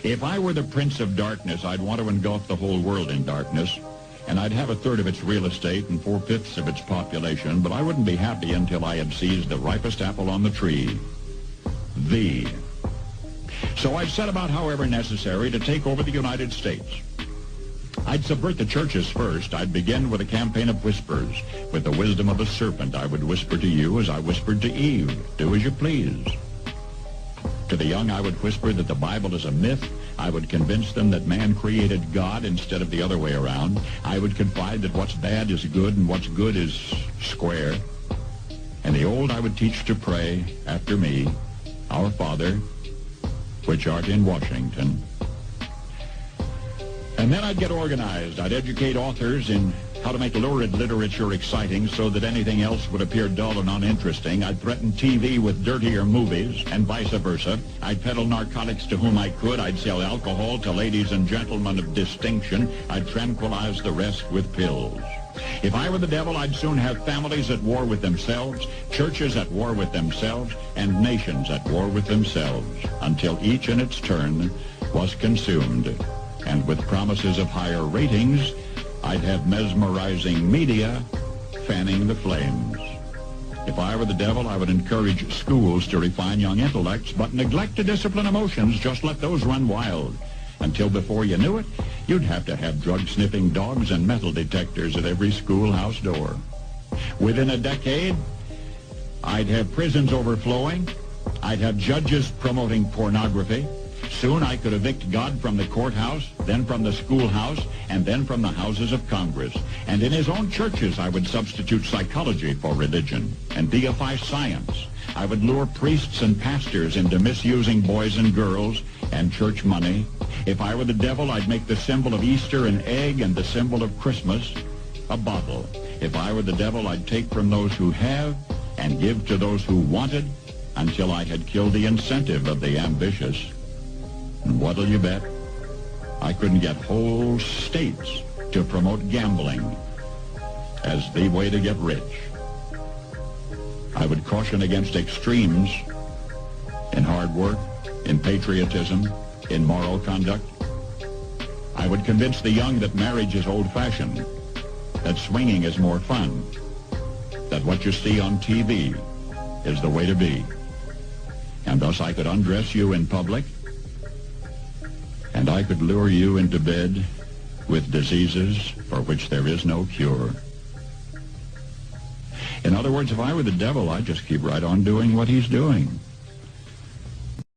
If I were the prince of darkness, I'd want to engulf the whole world in darkness, and I'd have a third of its real estate and 4/5 of its population, but I wouldn't be happy until I had seized the ripest apple on the tree. Thee. So I'd set about, however necessary, to take over the United States. I'd subvert the churches first. I'd begin with a campaign of whispers. With the wisdom of a serpent, I would whisper to you as I whispered to Eve, do as you please. To the young, I would whisper that the Bible is a myth. I would convince them that man created God instead of the other way around. I would confide that what's bad is good and what's good is square. And the old I would teach to pray after me, Our Father, which art in Washington. And then I'd get organized. I'd educate authors in how to make lurid literature exciting so that anything else would appear dull and uninteresting. I'd threaten TV with dirtier movies and vice versa. I'd peddle narcotics to whom I could. I'd sell alcohol to ladies and gentlemen of distinction. I'd tranquilize the rest with pills. If I were the devil, I'd soon have families at war with themselves, churches at war with themselves, and nations at war with themselves, until each in its turn was consumed. And with promises of higher ratings, I'd have mesmerizing media fanning the flames. If I were the devil, I would encourage schools to refine young intellects, but neglect to discipline emotions. Just let those run wild. Until before you knew it, you'd have to have drug-sniffing dogs and metal detectors at every schoolhouse door. Within a decade, I'd have prisons overflowing. I'd have judges promoting pornography. Soon I could evict God from the courthouse, then from the schoolhouse, and then from the houses of Congress. And in his own churches, I would substitute psychology for religion and deify science. I would lure priests and pastors into misusing boys and girls and church money. If I were the devil, I'd make the symbol of Easter an egg and the symbol of Christmas a bottle. If I were the devil, I'd take from those who have and give to those who wanted until I had killed the incentive of the ambitious. And what'll you bet? I couldn't get whole states to promote gambling as the way to get rich. I would caution against extremes in hard work, in patriotism, in moral conduct. I would convince the young that marriage is old-fashioned, that swinging is more fun, that what you see on TV is the way to be. And thus I could undress you in public, and I could lure you into bed with diseases for which there is no cure. In other words, if I were the devil, I'd just keep right on doing what he's doing.